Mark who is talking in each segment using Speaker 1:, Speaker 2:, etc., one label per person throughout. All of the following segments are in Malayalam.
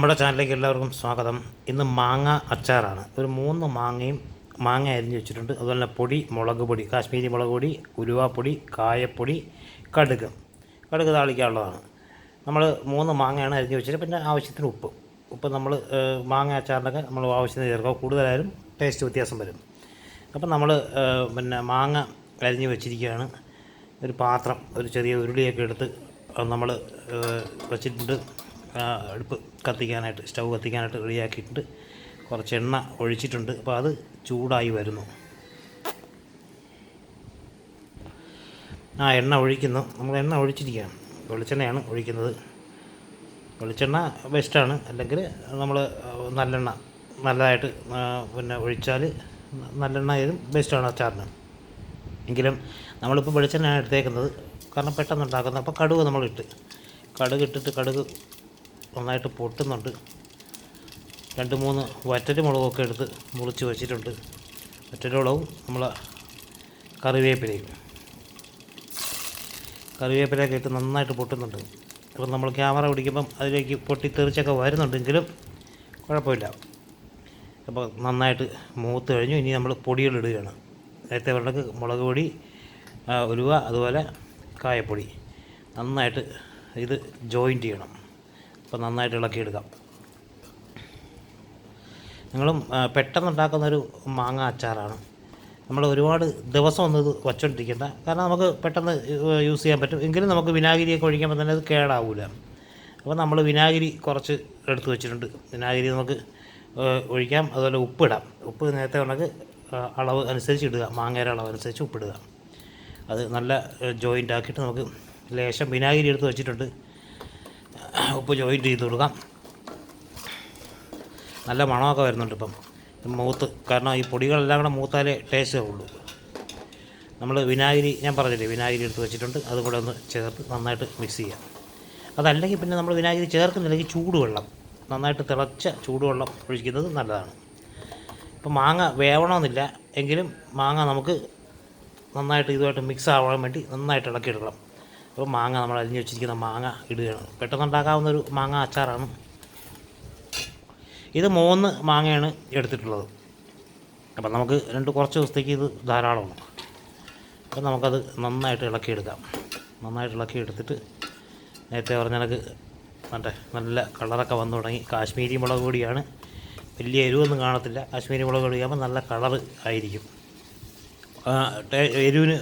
Speaker 1: നമ്മുടെ ചാനലിലേക്ക് എല്ലാവർക്കും സ്വാഗതം. ഇന്ന് മാങ്ങ അച്ചാറാണ്. ഒരു 3 മാങ്ങ അരിഞ്ഞ് വെച്ചിട്ടുണ്ട്. അതുപോലെ തന്നെ പൊടി, മുളക് പൊടി, കാശ്മീരി മുളക് പൊടി, ഉലുവാപ്പൊടി, കായപ്പൊടി, കടുക് താളിക്കാനുള്ളതാണ്. നമ്മൾ 3 മാങ്ങയാണ് അരിഞ്ഞ് വെച്ചിട്ട്, പിന്നെ ആവശ്യത്തിന് ഉപ്പ് നമ്മൾ മാങ്ങ അച്ചാറിനൊക്കെ നമ്മൾ ആവശ്യത്തിന് ചേർക്കുക. കൂടുതലായാലും ടേസ്റ്റ് വ്യത്യാസം വരും. അപ്പം നമ്മൾ പിന്നെ മാങ്ങ അരിഞ്ഞ് വെച്ചിരിക്കുകയാണ്. ഒരു പാത്രം, ഒരു ചെറിയ ഉരുളിയൊക്കെ എടുത്ത് നമ്മൾ വെച്ചിട്ടുണ്ട്. അടുപ്പ് കത്തിക്കാനായിട്ട്, സ്റ്റൗ കത്തിക്കാനായിട്ട് റെഡിയാക്കിയിട്ടുണ്ട്. കുറച്ച് എണ്ണ ഒഴിച്ചിട്ടുണ്ട്. അപ്പോൾ അത് ചൂടായി വരുന്നു. എണ്ണ ഒഴിക്കുന്നു. നമ്മൾ എണ്ണ ഒഴിച്ചിരിക്കുകയാണ്. വെളിച്ചെണ്ണയാണ് ഒഴിക്കുന്നത്. വെളിച്ചെണ്ണ ബെസ്റ്റാണ്. അല്ലെങ്കിൽ നമ്മൾ നല്ലെണ്ണ നല്ലതായിട്ട് പിന്നെ ഒഴിച്ചാൽ നല്ലെണ്ണ ആയാലും ബെസ്റ്റാണ് അച്ചാറിന്. എങ്കിലും നമ്മളിപ്പോൾ വെളിച്ചെണ്ണയാണ് എടുത്തേക്കുന്നത്, കാരണം പെട്ടെന്ന് ഉണ്ടാക്കുന്നത്. അപ്പോൾ കടുക് ഇട്ടിട്ട് കടുക് നന്നായിട്ട് പൊട്ടുന്നുണ്ട്. 2-3 വറ്റൽമുളകൊക്കെ എടുത്ത് മുറിച്ച് വെച്ചിട്ടുണ്ട്. വറ്റൽമുളകും നമ്മൾ കറിവേപ്പിലയൊക്കെ ഇട്ട് നന്നായിട്ട് പൊട്ടുന്നുണ്ട്. അപ്പം നമ്മൾ ക്യാമറ പിടിക്കുമ്പം അതിലേക്ക് പൊട്ടിത്തെറിച്ചൊക്കെ വരുന്നുണ്ടെങ്കിലും കുഴപ്പമില്ല. അപ്പോൾ നന്നായിട്ട് മൂത്ത് കഴിഞ്ഞു. ഇനി നമ്മൾ പൊടികളിടുകയാണ്. നേരത്തെ പറഞ്ഞ മുളക് പൊടി, ഉലുവ, അതുപോലെ കായപ്പൊടി നന്നായിട്ട് ഇത് ജോയിൻറ്റ് ചെയ്യണം. അപ്പോൾ നന്നായിട്ട് ഇളക്കിയെടുക്കാം. നിങ്ങളും പെട്ടെന്നുണ്ടാക്കുന്നൊരു മാങ്ങ അച്ചാറാണ്. നമ്മൾ ഒരുപാട് ദിവസം ഇത് വച്ചുകൊണ്ടിരിക്കേണ്ട, കാരണം നമുക്ക് പെട്ടെന്ന് യൂസ് ചെയ്യാൻ പറ്റും. എങ്കിലും നമുക്ക് വിനാഗിരിയൊക്കെ ഒഴിക്കുമ്പോൾ തന്നെ അത് കേടാവില്ല. അപ്പോൾ നമ്മൾ വിനാഗിരി കുറച്ച് എടുത്ത് വെച്ചിട്ടുണ്ട്. വിനാഗിരി നമുക്ക് ഒഴിക്കാം. അതുപോലെ ഉപ്പിടാം. ഉപ്പ് നേരത്തെ ഉണ്ടെങ്കിൽ അളവ് അനുസരിച്ച് ഇടുക. മാങ്ങയുടെ അളവ് അനുസരിച്ച് ഉപ്പിടുക. അത് നല്ല ജോയിൻ്റ് ആക്കിയിട്ട് നമുക്ക് ലേശം വിനാഗിരി എടുത്ത് വെച്ചിട്ടുണ്ട്. ഉപ്പ് ജോയിൻറ്റ് ചെയ്ത് കൊടുക്കാം. നല്ല മണമൊക്കെ വരുന്നുണ്ട് ഇപ്പം മൂത്ത്. കാരണം ഈ പൊടികളെല്ലാം കൂടെ മൂത്താലേ ടേസ്റ്റേ ഉള്ളൂ. നമ്മൾ വിനാഗിരി, ഞാൻ പറഞ്ഞില്ലേ, വിനാഗിരി എടുത്ത് വെച്ചിട്ടുണ്ട്. അതും കൂടെ ഒന്ന് ചേർത്ത് നന്നായിട്ട് മിക്സ് ചെയ്യാം. അതല്ലെങ്കിൽ പിന്നെ നമ്മൾ വിനാഗിരി ചേർക്കുന്നില്ലെങ്കിൽ ചൂടുവെള്ളം, നന്നായിട്ട് തിളച്ച ചൂടുവെള്ളം ഒഴിക്കുന്നത് നല്ലതാണ്. ഇപ്പം മാങ്ങ വേവണമെന്നില്ല, എങ്കിലും മാങ്ങ നമുക്ക് നന്നായിട്ട് ഇതുമായിട്ട് മിക്സ് ആവാൻ വേണ്ടി നന്നായിട്ട് ഇളക്കിയെടുക്കണം. അപ്പോൾ മാങ്ങ, നമ്മൾ അരിഞ്ഞ് വെച്ചിരിക്കുന്ന മാങ്ങ ഇടുകയാണ്. പെട്ടെന്നുണ്ടാക്കാവുന്നൊരു മാങ്ങ അച്ചാറാണ്. ഇത് 3 മാങ്ങയാണ് എടുത്തിട്ടുള്ളത്. അപ്പം നമുക്ക് കുറച്ച് ദിവസത്തേക്ക് ഇത് ധാരാളമാണ്. അപ്പം നമുക്കത് നന്നായിട്ട് ഇളക്കിയെടുക്കാം. നന്നായിട്ട് ഇളക്കിയെടുത്തിട്ട് നേരത്തെ പറഞ്ഞ കണക്ക് നല്ല കളറൊക്കെ വന്നു തുടങ്ങി. കാശ്മീരി മുളക് പൊടിയാണ്. വലിയ എരിവൊന്നും കാണത്തില്ല. കാശ്മീരി മുളക് പൊടിയാകുമ്പോൾ നല്ല കളറ് ആയിരിക്കും. എരിവിന്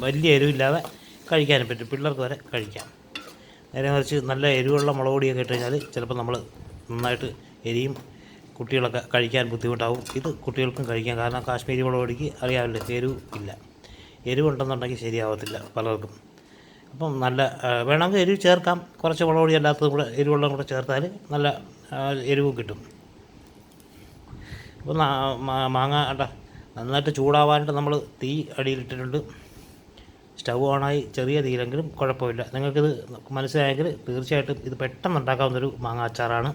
Speaker 1: വലിയ എരിവില്ലാതെ കഴിക്കാനും പറ്റും. പിള്ളേർക്ക് വരെ കഴിക്കാം. നേരെ മറിച്ച് നല്ല എരിവുള്ള മുളക് പൊടിയൊക്കെ ഇട്ട് കഴിഞ്ഞാൽ ചിലപ്പോൾ നമ്മൾ നന്നായിട്ട് എരിയും, കുട്ടികളൊക്കെ കഴിക്കാൻ ബുദ്ധിമുട്ടാവും. ഇത് കുട്ടികൾക്കും കഴിക്കാം. കാരണം കാശ്മീരി മുളക് പൊടിക്ക് അറിയാമല്ലോ, എരിവുണ്ടെന്നുണ്ടെങ്കിൽ ശരിയാവത്തില്ല പലർക്കും. അപ്പം നല്ല വേണമെങ്കിൽ എരിവ് ചേർക്കാം. കുറച്ച് മുളക് പൊടി അല്ലാത്തതും കൂടെ എരിവെള്ളം കൂടെ ചേർത്താൽ നല്ല എരിവും കിട്ടും. അപ്പോൾ മാങ്ങ നന്നായിട്ട് ചൂടാവാനായിട്ട് നമ്മൾ തീ അടിയിലിട്ടിട്ടുണ്ട്. സ്റ്റൗ ഓണായി, ചെറിയ തീയിലെങ്കിലും കുഴപ്പമില്ല. നിങ്ങൾക്കിത് മനസ്സിലായെങ്കിൽ തീർച്ചയായിട്ടും ഇത് പെട്ടെന്ന് ഉണ്ടാക്കാവുന്നൊരു മാങ്ങ അച്ചാറാണ്.